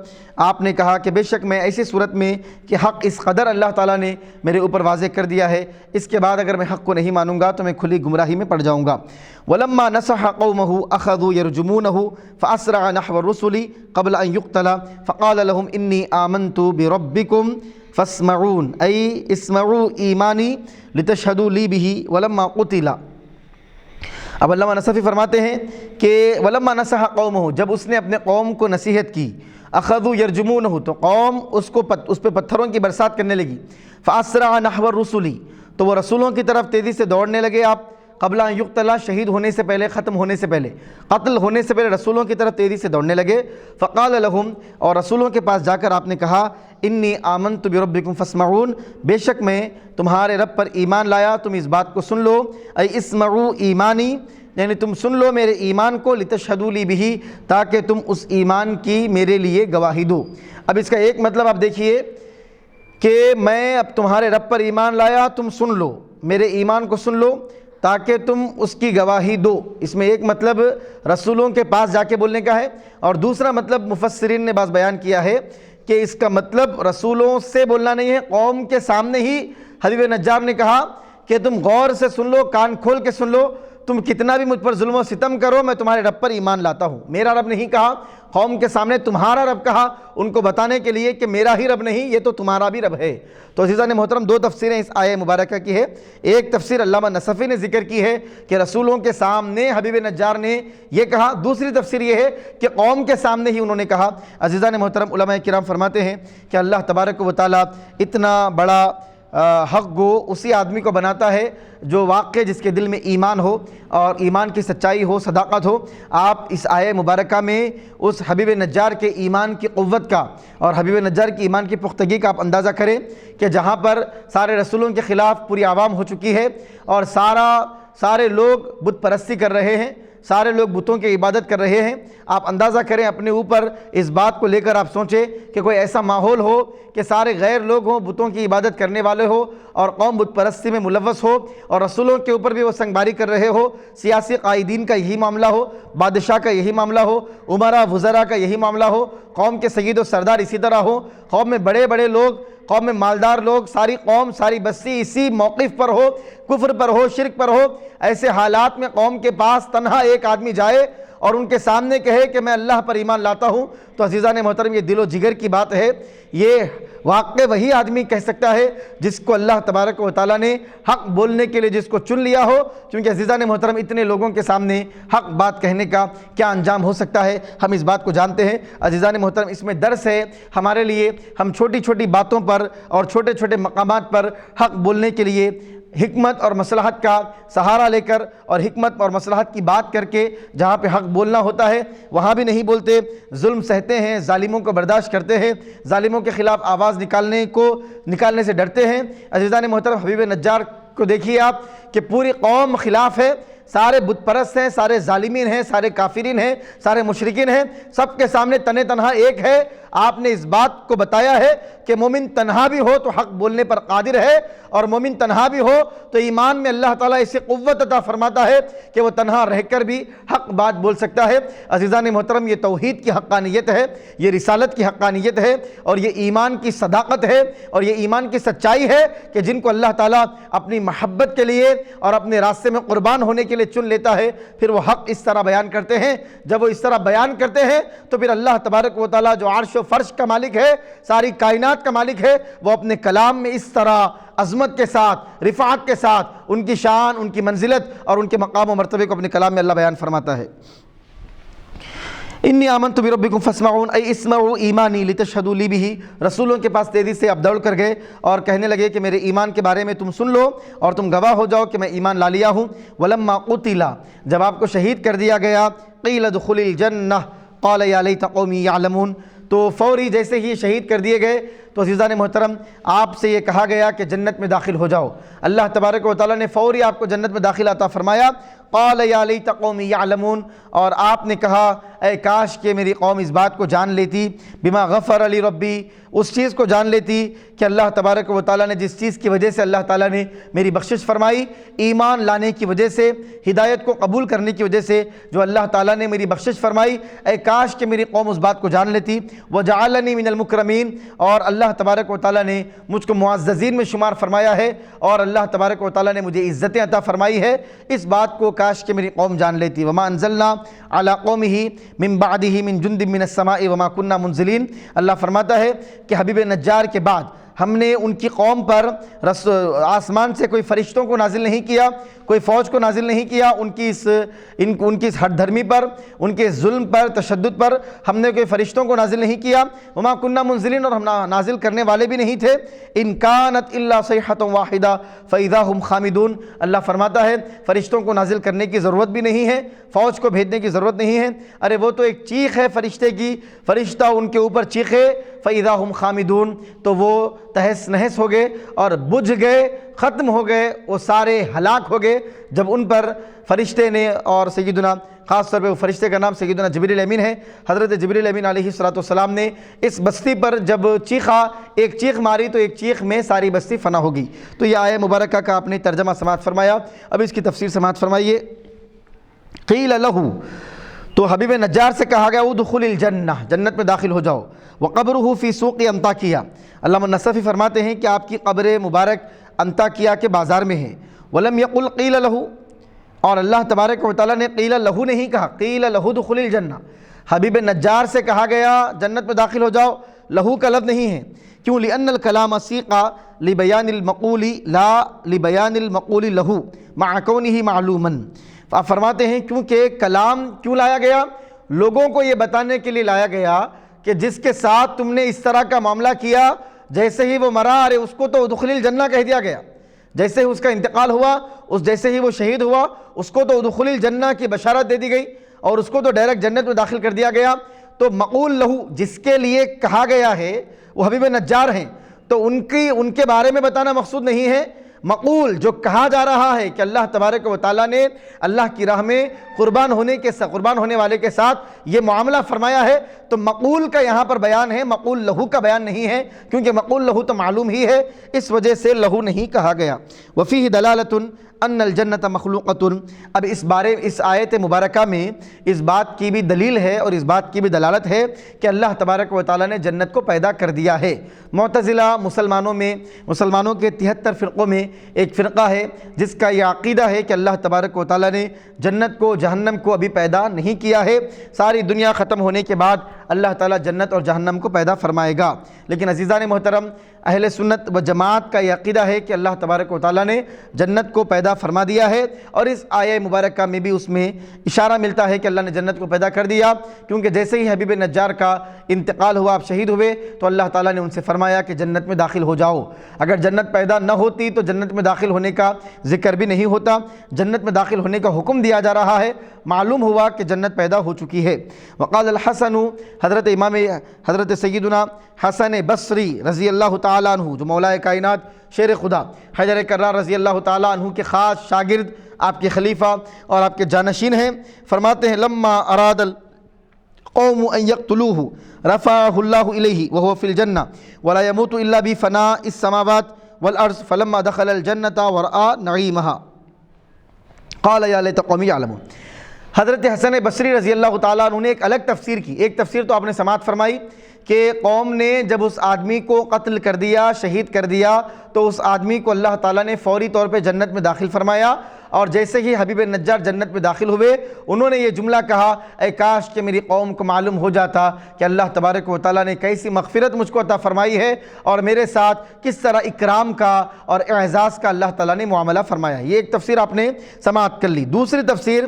آپ نے کہا کہ بے شک میں ایسی صورت میں کہ حق اس قدر اللہ تعالیٰ نے میرے اوپر واضح کر دیا ہے، اس کے بعد اگر میں حق کو نہیں مانوں گا تو میں کھلی گمراہی میں پڑ جاؤں گا۔ وَلَمَّا نَصَحَ قَوْمَهُ أَخَذُوا يَرْجُمُونَهُ فَأَسْرَعَ نَحْوَ الرُّسُلِ قَبْلَ أَن يُقْتَلَ فَقَالَ لَهُمْ إِنِّي آمَنْتُ بِرَبِّكُمْ فَاسْمَعُونَ، أي اسمعوا ایمانی لِتَشْهَدُوا لِي بِهِ وَلَمَّا قُتِلَ۔ اب علامہ نصفی فرماتے ہیں کہ وَلَمَّا نَصَحَ قَوْمَهُ، جب اس نے اپنے قوم کو نصیحت کی، أَخَذُوا يَرْجُمُونَهُ، تو قوم اس پہ پتھروں کی برسات کرنے لگی، فَأَسْرَعَ نَحْوَ الرُّسُلِ، تو وہ رسولوں کی طرف تیزی سے دوڑنے لگے آپ، قبل ان یقتل، شہید ہونے سے پہلے، ختم ہونے سے پہلے، قتل ہونے سے پہلے رسولوں کی طرف تیزی سے دوڑنے لگے۔ فقال لهم، اور رسولوں کے پاس جا کر آپ نے کہا، انی آمنت بربکم فاسمعون، بے شک میں تمہارے رب پر ایمان لایا، تم اس بات کو سن لو، ای اسمعوا ایمانی، یعنی تم سن لو میرے ایمان کو، لتشہدوا لی بہ، تاکہ تم اس ایمان کی میرے لیے گواہی دو۔ اب اس کا ایک مطلب آپ دیکھیے کہ میں اب تمہارے رب پر ایمان لایا، تم سن لو میرے ایمان کو، سن لو تاکہ تم اس کی گواہی دو۔ اس میں ایک مطلب رسولوں کے پاس جا کے بولنے کا ہے، اور دوسرا مطلب مفسرین نے بعض بیان کیا ہے کہ اس کا مطلب رسولوں سے بولنا نہیں ہے، قوم کے سامنے ہی حبیب نجار نے کہا کہ تم غور سے سن لو، کان کھول کے سن لو، تم کتنا بھی مجھ پر ظلم و ستم کرو، میں تمہارے رب پر ایمان لاتا ہوں۔ میرا رب نہیں کہا، قوم کے سامنے تمہارا رب کہا ان کو بتانے کے لیے کہ میرا ہی رب نہیں، یہ تو تمہارا بھی رب ہے۔ تو عزیزان محترم، دو تفسیریں اس آیہ مبارکہ کی ہے۔ ایک تفسیر علامہ نصفی نے ذکر کی ہے کہ رسولوں کے سامنے حبیب نجار نے یہ کہا، دوسری تفسیر یہ ہے کہ قوم کے سامنے ہی انہوں نے کہا۔ عزیزان محترم، علماء کرام فرماتے ہیں کہ اللہ تبارک و تعالیٰ اتنا بڑا حق گو اسی آدمی کو بناتا ہے جو واقع جس کے دل میں ایمان ہو اور ایمان کی سچائی ہو، صداقت ہو۔ آپ اس آیہ مبارکہ میں اس حبیب نجار کے ایمان کی قوت کا اور حبیب نجار کی ایمان کی پختگی کا آپ اندازہ کریں کہ جہاں پر سارے رسولوں کے خلاف پوری عوام ہو چکی ہے اور سارے لوگ بت پرستی کر رہے ہیں، سارے لوگ بتوں کی عبادت کر رہے ہیں۔ آپ اندازہ کریں اپنے اوپر، اس بات کو لے کر آپ سوچیں کہ کوئی ایسا ماحول ہو کہ سارے غیر لوگ ہوں، بتوں کی عبادت کرنے والے ہو اور قوم بت پرستی میں ملوث ہو اور رسولوں کے اوپر بھی وہ سنگباری کر رہے ہو، سیاسی قائدین کا یہی معاملہ ہو، بادشاہ کا یہی معاملہ ہو، عمراء وزراء کا یہی معاملہ ہو، قوم کے سید و سردار اسی طرح ہو، قوم میں بڑے بڑے لوگ، قوم میں مالدار لوگ، ساری قوم، ساری بستی اسی موقف پر ہو، کفر پر ہو، شرک پر ہو۔ ایسے حالات میں قوم کے پاس تنہا ایک آدمی جائے اور ان کے سامنے کہے کہ میں اللہ پر ایمان لاتا ہوں، تو عزیزان محترم یہ دل و جگر کی بات ہے۔ یہ واقع وہی آدمی کہہ سکتا ہے جس کو اللہ تبارک و تعالیٰ نے حق بولنے کے لیے جس کو چن لیا ہو، کیونکہ عزیزان محترم اتنے لوگوں کے سامنے حق بات کہنے کا کیا انجام ہو سکتا ہے، ہم اس بات کو جانتے ہیں۔ عزیزان محترم، اس میں درس ہے ہمارے لیے، ہم چھوٹی چھوٹی باتوں پر اور چھوٹے چھوٹے مقامات پر حق بولنے کے لیے حکمت اور مصلحت کا سہارا لے کر اور حکمت اور مصلحت کی بات کر کے جہاں پہ حق بولنا ہوتا ہے وہاں بھی نہیں بولتے، ظلم سہتے ہیں، ظالموں کو برداشت کرتے ہیں، ظالموں کے خلاف آواز نکالنے سے ڈرتے ہیں۔ عزیزان محترم، حبیب نجار کو دیکھیے آپ کہ پوری قوم خلاف ہے، سارے بت پرست ہیں، سارے ظالمین ہیں، سارے کافرین ہیں، سارے مشرکین ہیں، سب کے سامنے تنہا ایک ہے۔ آپ نے اس بات کو بتایا ہے کہ مومن تنہا بھی ہو تو حق بولنے پر قادر ہے، اور مومن تنہا بھی ہو تو ایمان میں اللہ تعالیٰ اسے قوت عطا فرماتا ہے کہ وہ تنہا رہ کر بھی حق بات بول سکتا ہے۔ عزیزان محترم، یہ توحید کی حقانیت ہے، یہ رسالت کی حقانیت ہے، اور یہ ایمان کی صداقت ہے، اور یہ ایمان کی سچائی ہے کہ جن کو اللہ تعالیٰ اپنی محبت کے لیے اور اپنے راستے میں قربان ہونے کے لیے چن لیتا ہے، پھر وہ حق اس طرح بیان کرتے ہیں۔ جب وہ اس طرح بیان کرتے ہیں تو پھر اللہ تبارک و تعالیٰ جو عرش و فرش کا مالک ہے، ساری کائنات کا مالک ہے، وہ اپنے کلام میں اس طرح عظمت کے ساتھ، رفعت کے ساتھ ان کی شان، ان کی منزلت اور ان کے مقام و مرتبے کو اپنے کلام میں اللہ بیان فرماتا ہے۔ انی آمنت بربکم فاسمعون، ای اسمعوا ایمانی لتشہدوا لی بہ۔ رسولوں کے پاس تیزی سے اب دوڑ کر گئے اور کہنے لگے کہ میرے ایمان کے بارے میں تم سن لو اور تم گواہ ہو جاؤ کہ میں ایمان لا لیا ہوں۔ ولما قتل، جب آپ کو شہید کر دیا گیا، قیل ادخل الجنہ قال یا لیت قومی یعلمون، تو فوری جیسے ہی شہید کر دیے گئے تو عزیزان محترم آپ سے یہ کہا گیا کہ جنت میں داخل ہو جاؤ۔ اللہ تبارک و تعالیٰ نے فوری آپ کو جنت میں داخل عطا فرمایا۔ قال یا لیت قومی یعلمون، اور آپ نے کہا اے کاش کہ میری قوم اس بات کو جان لیتی، بما غفر لی ربی، اس چیز کو جان لیتی کہ اللہ تبارک و تعالیٰ نے جس چیز کی وجہ سے اللہ تعالیٰ نے میری بخشش فرمائی، ایمان لانے کی وجہ سے، ہدایت کو قبول کرنے کی وجہ سے جو اللہ تعالیٰ نے میری بخشش فرمائی، اے کاش کہ میری قوم اس بات کو جان لیتی۔ وجعلنی من المکرمین، اور اللہ تبارک و تعالیٰ نے مجھ کو معززین میں شمار فرمایا ہے، اور اللہ تبارک و تعالیٰ نے مجھے عزتیں عطا فرمائی ہے، اس بات کو کاش کہ میری قوم جان لیتی۔ وما انزلنا علی قومہ من بعدہ من جند من السماء وما کننا منزلین، اللہ فرماتا ہے کہ حبیب نجار کے بعد ہم نے ان کی قوم پر آسمان سے کوئی فرشتوں کو نازل نہیں کیا، کوئی فوج کو نازل نہیں کیا، ان کی اس ہٹ دھرمی پر، ان کے ظلم پر، تشدد پر ہم نے کوئی فرشتوں کو نازل نہیں کیا۔ وما کننا منزلین، اور ہم نازل کرنے والے بھی نہیں تھے۔ ان کانت الا صیحۃ واحدہ فاذا هم خامدون، اللہ فرماتا ہے فرشتوں کو نازل کرنے کی ضرورت بھی نہیں ہے، فوج کو بھیجنے کی ضرورت نہیں ہے، ارے وہ تو ایک چیخ ہے فرشتے کی، فرشتہ ان کے اوپر چیخے فاذا هم خامدون، تو وہ تہس نہس ہو گئے اور بجھ گئے، ختم ہو گئے، وہ سارے ہلاک ہو گئے جب ان پر فرشتے نے، اور سیدنا خاص طور پہ وہ فرشتے کا نام سیدنا جبریل امین ہے، حضرت جبریل امین علیہ السلام نے اس بستی پر جب چیخا، ایک چیخ ماری تو ایک چیخ میں ساری بستی فنا ہوگی۔ تو یہ آیہ مبارکہ کا آپ نے ترجمہ سماعت فرمایا، اب اس کی تفسیر سماعت فرمائیے۔ قیل لہ، تو حبیب نجار سے کہا گیا ادخل الجنہ، جنت میں داخل ہو جاؤ۔ وقبرہ فی سوق انطاکیہ، علامہ نصفی فرماتے ہیں کہ آپ کی قبر مبارک انطاکیہ کے بازار میں ہے۔ ولم یقل قیل لہ، اور اللہ تبارک و تعالیٰ نے قیل لہ نہیں کہا، قیل لہ ادخل الجنہ، حبیب نجار سے کہا گیا جنت میں داخل ہو جاؤ، لہو کا لفظ نہیں ہے، کیوں؟ لأن الکلام سیقا لبیان المقول لا لبیان المقول لہو مع کونہ معلوما۔ آپ فرماتے ہیں کیونکہ کلام کیوں لایا گیا؟ لوگوں کو یہ بتانے کے لیے لایا گیا کہ جس کے ساتھ تم نے اس طرح کا معاملہ کیا، جیسے ہی وہ مرا، ارے اس کو تو ادخل الجنہ کہہ دیا گیا، جیسے ہی اس کا انتقال ہوا، جیسے ہی وہ شہید ہوا، اس کو تو ادخل الجنہ کی بشارت دے دی گئی اور اس کو تو ڈائریکٹ جنت میں داخل کر دیا گیا۔ تو مقول لہو جس کے لیے کہا گیا ہے وہ حبیب نجار ہیں، تو ان کے بارے میں بتانا مقصود نہیں ہے۔ مقول جو کہا جا رہا ہے کہ اللہ تبارک و تعالیٰ نے اللہ کی راہ میں قربان ہونے والے کے ساتھ یہ معاملہ فرمایا ہے، تو مقول کا یہاں پر بیان ہے، مقول لہو کا بیان نہیں ہے، کیونکہ مقول لہو تو معلوم ہی ہے، اس وجہ سے لہو نہیں کہا گیا۔ وفیہ دلالۃ ان الجنت مخلوقۃ، اب اس آیت مبارکہ میں اس بات کی بھی دلیل ہے اور اس بات کی بھی دلالت ہے کہ اللہ تبارک و تعالیٰ نے جنت کو پیدا کر دیا ہے۔ معتزلہ مسلمانوں کے 73 فرقوں میں ایک فرقہ ہے جس کا یہ عقیدہ ہے کہ اللہ تبارک و تعالیٰ نے جنت کو جہنم کو ابھی پیدا نہیں کیا ہے، ساری دنیا ختم ہونے کے بعد اللہ تعالیٰ جنت اور جہنم کو پیدا فرمائے گا۔ لیکن عزیزان محترم، اہل سنت و جماعت کا یہ عقیدہ ہے کہ اللہ تبارک و تعالیٰ نے جنت کو پیدا فرما دیا ہے، اور اس آیہ مبارکہ میں بھی اس میں اشارہ ملتا ہے کہ اللہ نے جنت کو پیدا کر دیا، کیونکہ جیسے ہی حبیب نجار کا انتقال ہوا، آپ شہید ہوئے، تو اللہ تعالیٰ نے ان سے فرمایا کہ جنت میں داخل ہو جاؤ۔ اگر جنت پیدا نہ ہوتی تو جنت میں داخل ہونے کا ذکر بھی نہیں ہوتا، جنت میں داخل ہونے کا حکم دیا جا رہا ہے، معلوم ہوا کہ جنت پیدا ہو چکی ہے۔ وقال الحسن، حضرت سیدنا حسن بصری رضی اللہ تعالیٰ عنہ، جو مولا کائنات شیر خدا حیدر کرار رضی اللہ تعالیٰ عنہ کے خاص شاگرد، آپ کے خلیفہ اور آپ کے جانشین ہیں، فرماتے ہیں لما اراد القوم ان يقتلوه رفعه الله الیہ وهو فی الجنہ ولا يموت الا بفناء السماوات والارض فلما دخل الجنة ورأى نعیمها قال یا لیت قومی یعلمون۔ حضرت حسن بصری رضی اللہ تعالیٰ عنہ نے ایک الگ تفسیر کی، ایک تفسیر تو آپ نے سماعت فرمائی کہ قوم نے جب اس آدمی کو قتل کر دیا، شہید کر دیا، تو اس آدمی کو اللہ تعالیٰ نے فوری طور پہ جنت میں داخل فرمایا، اور جیسے ہی حبیب نجار جنت میں داخل ہوئے، انہوں نے یہ جملہ کہا، اے کاش کہ میری قوم کو معلوم ہو جاتا کہ اللہ تبارک و تعالیٰ نے کیسی مغفرت مجھ کو عطا فرمائی ہے، اور میرے ساتھ کس طرح اکرام کا اور اعزاز کا اللہ تعالیٰ نے معاملہ فرمایا ہے۔ یہ ایک تفسیر آپ نے سماعت کر لی۔ دوسری تفسیر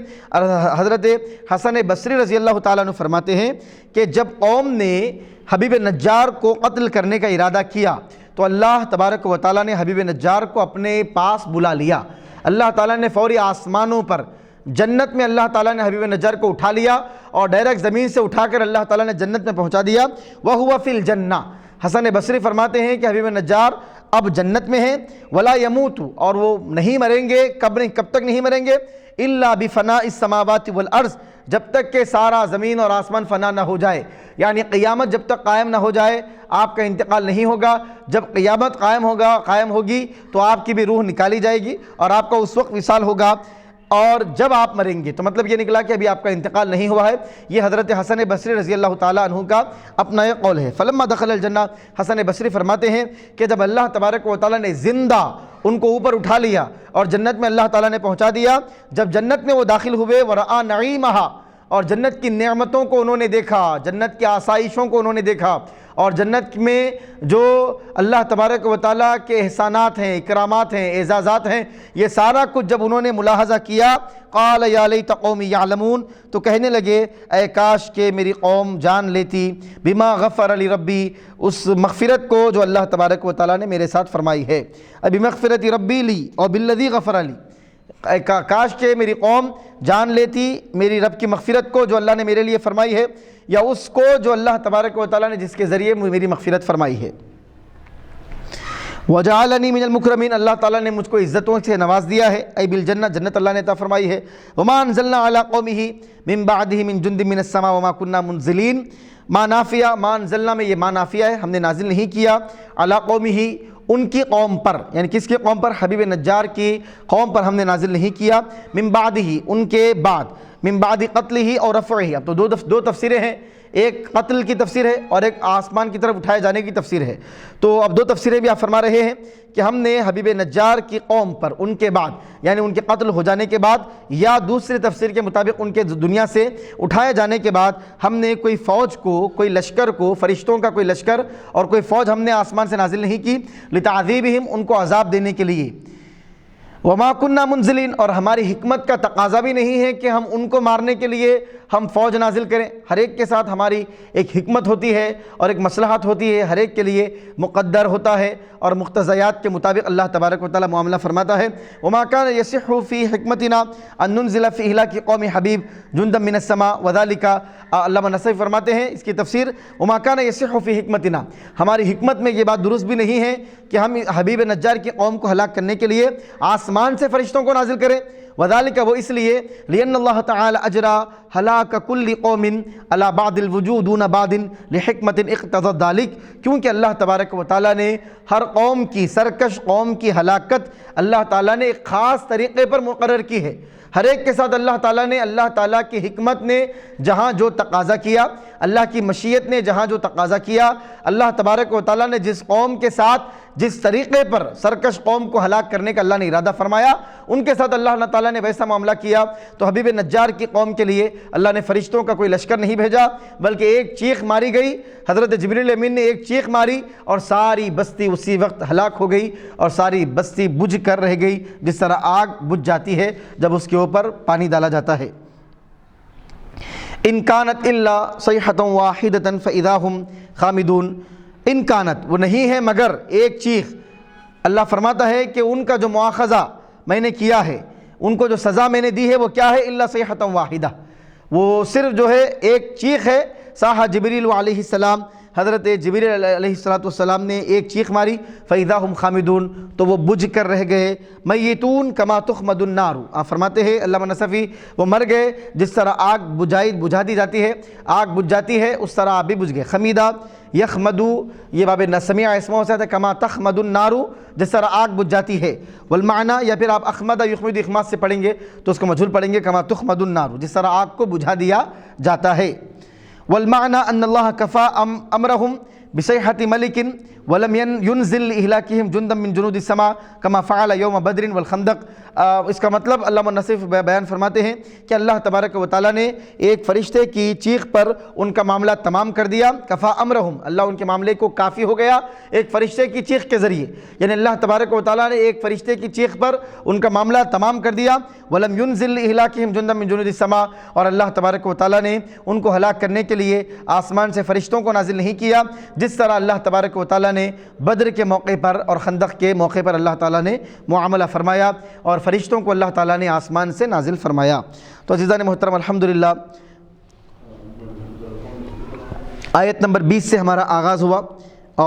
حضرت حسن بصری رضی اللہ تعالیٰ عنہ فرماتے ہیں کہ جب قوم نے حبیب نجار کو قتل کرنے کا ارادہ کیا تو اللہ تبارک و تعالیٰ نے حبیب نجار کو اپنے پاس بلا لیا۔ اللہ تعالیٰ نے فوری آسمانوں پر جنت میں اللہ تعالیٰ نے حبیب نجار کو اٹھا لیا اور ڈائریکٹ زمین سے اٹھا کر اللہ تعالیٰ نے جنت میں پہنچا دیا۔ وَهُوَ فِي الْجَنَّةِ، حسن بصری فرماتے ہیں کہ حبیب نجار اب جنت میں ہیں، وَلَا يَمُوتُ، اور وہ نہیں مریں گے، کب تک نہیں مریں گے، إِلَّا بِفَنَاءِ السَّمَاوَاتِ وَالْأَرْضِ، جب تک کہ سارا زمین اور آسمان فنا نہ ہو جائے، یعنی قیامت جب تک قائم نہ ہو جائے آپ کا انتقال نہیں ہوگا۔ جب قیامت قائم ہوگی تو آپ کی بھی روح نکالی جائے گی اور آپ کا اس وقت وصال ہوگا، اور جب آپ مریں گے، تو مطلب یہ نکلا کہ ابھی آپ کا انتقال نہیں ہوا ہے۔ یہ حضرت حسن بصری رضی اللہ تعالیٰ عنہ کا اپنا یہ قول ہے۔ فلما دخل الجنہ، حسن بصری فرماتے ہیں کہ جب اللہ تبارک و تعالیٰ نے زندہ ان کو اوپر اٹھا لیا اور جنت میں اللہ تعالیٰ نے پہنچا دیا، جب جنت میں وہ داخل ہوئے، ورآ نعیمہا، اور جنت کی نعمتوں کو انہوں نے دیکھا، جنت کی آسائشوں کو انہوں نے دیکھا، اور جنت میں جو اللہ تبارک و تعالیٰ کے احسانات ہیں، اکرامات ہیں، اعزازات ہیں، یہ سارا کچھ جب انہوں نے ملاحظہ کیا، قال یا لیت قومی یعلمون، تو کہنے لگے اے کاش کہ میری قوم جان لیتی، بما غفر لی ربی، اس مغفرت کو جو اللہ تبارک و تعالیٰ نے میرے ساتھ فرمائی ہے، بمغفرت ربی لی اور بالذی غفر لی، کاش کہ میری قوم جان لیتی میری رب کی مغفرت کو جو اللہ نے میرے لیے فرمائی ہے، یا اس کو جو اللہ تبارک و تعالیٰ نے جس کے ذریعے میری مغفرت فرمائی ہے۔ وَجَعَلَنِي مِنَ الْمُكْرَمِينَ، اللہ تعالیٰ نے مجھ کو عزتوں سے نواز دیا ہے، اے بالجنہ، جنت اللہ نے عطا فرمائی ہے۔ وَمَا أَنزَلْنَا عَلَىٰ قَوْمِهِ مِن بَعْدِهِ مِن جُنْدٍ مِّنَ السَّمَاءِ وَمَا كُنَّا مُنزِلِينَ، ما نافیہ، ما انزلنا میں یہ ما نافیہ ہے، ہم نے نازل نہیں کیا، علی قومہ، ان کی قوم پر، یعنی کس کی قوم پر؟ حبیب نجار کی قوم پر ہم نے نازل نہیں کیا، من بعدہ، ان کے بعد، من بعد قتلہ اور رفعہ۔ اب تو دو تفسیریں ہیں، ایک قتل کی تفسیر ہے اور ایک آسمان کی طرف اٹھائے جانے کی تفسیر ہے۔ تو اب دو تفسیریں بھی آپ فرما رہے ہیں کہ ہم نے حبیب نجار کی قوم پر ان کے بعد یعنی ان کے قتل ہو جانے کے بعد یا دوسری تفسیر کے مطابق ان کے دنیا سے اٹھائے جانے کے بعد ہم نے کوئی فوج کو، کوئی لشکر کو، فرشتوں کا کوئی لشکر اور کوئی فوج ہم نے آسمان سے نازل نہیں کی، لتعذیبہم، ان کو عذاب دینے کے لیے، وما کننا منزلین، اور ہماری حکمت کا تقاضا بھی نہیں ہے کہ ہم ان کو مارنے کے لیے ہم فوج نازل کریں۔ ہر ایک کے ساتھ ہماری ایک حکمت ہوتی ہے اور ایک مصلحت ہوتی ہے، ہر ایک کے لیے مقدر ہوتا ہے اور مقتضیات کے مطابق اللہ تبارک و تعالیٰ معاملہ فرماتا ہے۔ وما کان یصح فی حکمتنا ان ننزل فی اہلاک قوم حبیب جندا من السماء وذلک، علامہ نصفی فرماتے ہیں اس کی تفسیر، وما کان یصح فی حکمتنا، ہماری حکمت میں یہ بات درست بھی نہیں ہے کہ ہم حبیب نجار کی قوم کو ہلاک کرنے کے لیے آسمان سے فرشتوں کو نازل کریں۔ وذالک، وہ اس لیے، لأن اللہ تعالی اجرا ہلاک کل قوم علی بعض الوجوہ دون بعض لحکمت اقتضت ذلک، کیونکہ اللہ تبارک و تعالیٰ نے ہر قوم کی، سرکش قوم کی ہلاکت اللہ تعالیٰ نے ایک خاص طریقے پر مقرر کی ہے۔ ہر ایک کے ساتھ اللہ تعالیٰ نے، اللہ تعالیٰ کی حکمت نے جہاں جو تقاضا کیا، اللہ کی مشیت نے جہاں جو تقاضا کیا، اللہ تبارک و تعالیٰ نے جس قوم کے ساتھ جس طریقے پر سرکش قوم کو ہلاک کرنے کا اللہ نے ارادہ فرمایا، ان کے ساتھ اللہ تعالیٰ نے ویسا معاملہ کیا۔ تو حبیب نجار کی قوم کے لیے اللہ نے فرشتوں کا کوئی لشکر نہیں بھیجا، بلکہ ایک چیخ ماری گئی، حضرت جبریل امین نے ایک چیخ ماری اور ساری بستی اسی وقت ہلاک ہو گئی اور ساری بستی بجھ کر رہ گئی، جس طرح آگ بجھ جاتی ہے جب اس کے اوپر پانی ڈالا جاتا ہے۔ ان کانت الا صیحۃ واحدۃ فاذا هم خامدون، ان کانت، وہ نہیں ہے مگر ایک چیخ۔ اللہ فرماتا ہے کہ ان کا جو مواخذہ میں نے کیا ہے، ان کو جو سزا میں نے دی ہے وہ کیا ہے، الا صیحۃ واحدہ، وہ صرف جو ہے ایک چیخ ہے۔ صاح جبریل علیہ السلام، حضرت جبریل علیہ السلام نے ایک چیخ ماری، فاذا هم خامدون، تو وہ بجھ کر رہ گئے، میتون کما تخمد النار، آپ فرماتے ہیں علامہ نصفی، وہ مر گئے جس طرح آگ بجھا دی جاتی ہے، آگ بجھ جاتی ہے اس طرح آپ بھی بجھ گئے۔ خمیدہ یخمدو، یہ باب نسمیہ اسموں سے ہے، کما تخمد النار، جس طرح آگ بجھ جاتی ہے۔ والمعنی، یا پھر آپ اخمد یخمد اخماد سے پڑھیں گے تو اس کو مجھول پڑھیں گے، کما تخمد النار، جس طرح آگ کو بجھا دیا جاتا ہے۔ والمعنى ان اللہ کفا امرهم بصیحة ملک ولم ينزل لإهلاكهم جندا من جنود السماء كما فعل يوم بدر والخندق، اس کا مطلب علامہ نصف بیان فرماتے ہیں کہ اللہ تبارک و تعالیٰ نے ایک فرشتے کی چیخ پر ان کا معاملہ تمام کر دیا۔ کفا امرهم، اللہ ان کے معاملے کو کافی ہو گیا ایک فرشتے کی چیخ کے ذریعے، یعنی اللہ تبارک و تعالیٰ نے ایک فرشتے کی چیخ پر ان کا معاملہ تمام کر دیا۔ ولم ينزل لإهلاكهم جندا من جنود السماء، اور اللہ تبارک و تعالیٰ نے ان کو ہلاک کرنے کے لیے آسمان سے فرشتوں کو نازل نہیں کیا، جس طرح اللہ تبارک و تعالیٰ نے بدر کے موقع پر اور خندق کے موقع پر اللہ تعالیٰ نے معاملہ فرمایا اور فرشتوں کو اللہ تعالیٰ نے آسمان سے نازل فرمایا۔ تو عزیزان محترم، الحمدللہ آیت نمبر 20 سے ہمارا آغاز ہوا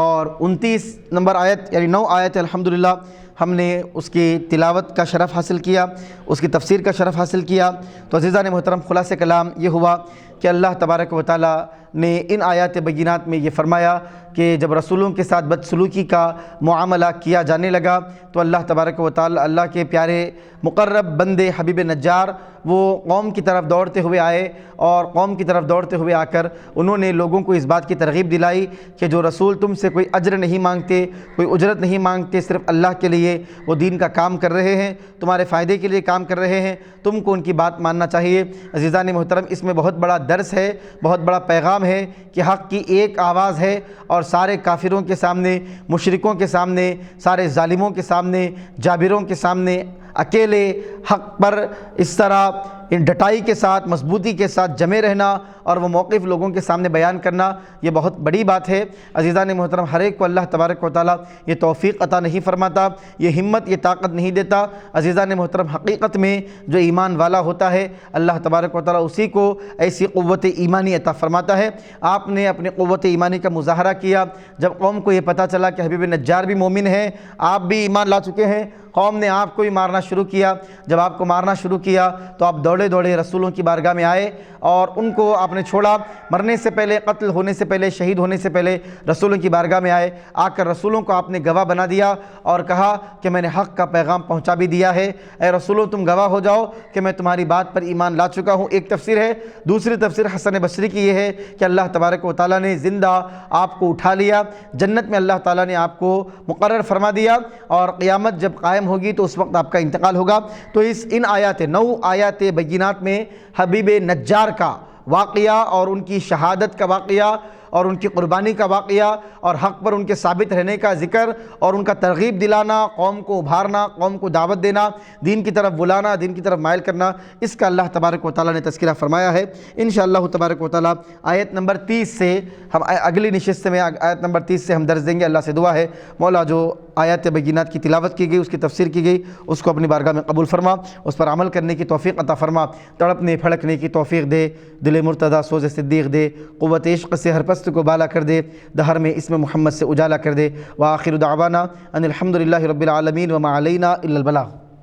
اور 29 نمبر آیت یعنی 9 آیت الحمدللہ ہم نے اس کی تلاوت کا شرف حاصل کیا، اس کی تفسیر کا شرف حاصل کیا۔ تو عزیزان محترم، خلاصہ کلام یہ ہوا کہ اللہ تبارک و تعالیٰ نے ان آیات بینات میں یہ فرمایا کہ جب رسولوں کے ساتھ بدسلوکی کا معاملہ کیا جانے لگا تو اللہ تبارک و تعالیٰ، اللہ کے پیارے مقرب بندے حبیب نجار، وہ قوم کی طرف دوڑتے ہوئے آئے اور قوم کی طرف دوڑتے ہوئے آ کر انہوں نے لوگوں کو اس بات کی ترغیب دلائی کہ جو رسول تم سے کوئی اجر نہیں مانگتے، کوئی اجرت نہیں مانگتے، صرف اللہ کے لیے وہ دین کا کام کر رہے ہیں، تمہارے فائدے کے لیے کام کر رہے ہیں، تم کو ان کی بات ماننا چاہیے۔ عزیزان محترم، اس میں بہت بڑا درس ہے، بہت بڑا پیغام ہے کہ حق کی ایک آواز ہے اور سارے کافروں کے سامنے، مشرکوں کے سامنے، سارے ظالموں کے سامنے، جابروں کے سامنے اکیلے حق پر اس طرح ڈٹائی کے ساتھ، مضبوطی کے ساتھ جمے رہنا اور وہ موقف لوگوں کے سامنے بیان کرنا، یہ بہت بڑی بات ہے۔ عزیزان محترم، ہر ایک کو اللہ تبارک و تعالیٰ یہ توفیق عطا نہیں فرماتا، یہ ہمت، یہ طاقت نہیں دیتا۔ عزیزان محترم، حقیقت میں جو ایمان والا ہوتا ہے اللہ تبارک و تعالیٰ اسی کو ایسی قوت ایمانی عطا فرماتا ہے۔ آپ نے اپنی قوت ایمانی کا مظاہرہ کیا جب قوم کو یہ پتہ چلا کہ حبیب نجار بھی مومن ہے، آپ بھی ایمان لا چکے ہیں، قوم نے آپ کو بھی مارنا شروع کیا۔ جب آپ کو مارنا شروع کیا تو آپ دوڑے دوڑے دوڑے رسولوں کی بارگاہ میں آئے اور ان کو آپ نے چھوڑا، مرنے سے پہلے، قتل ہونے سے پہلے، شہید ہونے سے پہلے رسولوں کی بارگاہ میں آئے، آ کر رسولوں کو آپ نے گواہ بنا دیا اور کہا کہ میں نے حق کا پیغام پہنچا بھی دیا ہے، اے رسولوں تم گواہ ہو جاؤ کہ میں تمہاری بات پر ایمان لا چکا ہوں۔ ایک تفسیر ہے۔ دوسری تفسیر حسن بصری کی یہ ہے کہ اللہ تبارک و تعالیٰ نے زندہ آپ کو اٹھا لیا، جنت میں اللہ تعالیٰ نے آپ کو مقرر فرما دیا، اور قیامت جب قائم ہوگی تو اس وقت آپ کا انتقال ہوگا۔ تو ان آیات 9 آیات بینات میں حبیب نجار کا واقعہ اور ان کی شہادت کا واقعہ اور ان کی قربانی کا واقعہ اور حق پر ان کے ثابت رہنے کا ذکر اور ان کا ترغیب دلانا، قوم کو ابھارنا، قوم کو دعوت دینا، دین کی طرف بلانا، دین کی طرف مائل کرنا، اس کا اللہ تبارک و تعالیٰ نے تذکرہ فرمایا ہے۔ انشاءاللہ تبارک و تعالیٰ آیت نمبر 30 سے ہم اگلی نشست میں آیت نمبر 30 سے ہم درس دیں گے۔ اللہ سے دعا ہے مولا جو آیات بینات کی تلاوت کی گئی، اس کی تفسیر کی گئی، اس کو اپنی بارگاہ میں قبول فرما، اس پر عمل کرنے کی توفیق عطا فرما، تڑپنے پھڑکنے کی توفیق دے، دل مرتضیٰ سوز صدیق دے، قوت عشق سے ہر پست کو بالا کر دے، دہر میں اسم محمد سے اجالا کر دے۔ وآخر دعوانا ان الحمدللہ رب العالمین وما علینا الا البلاغ۔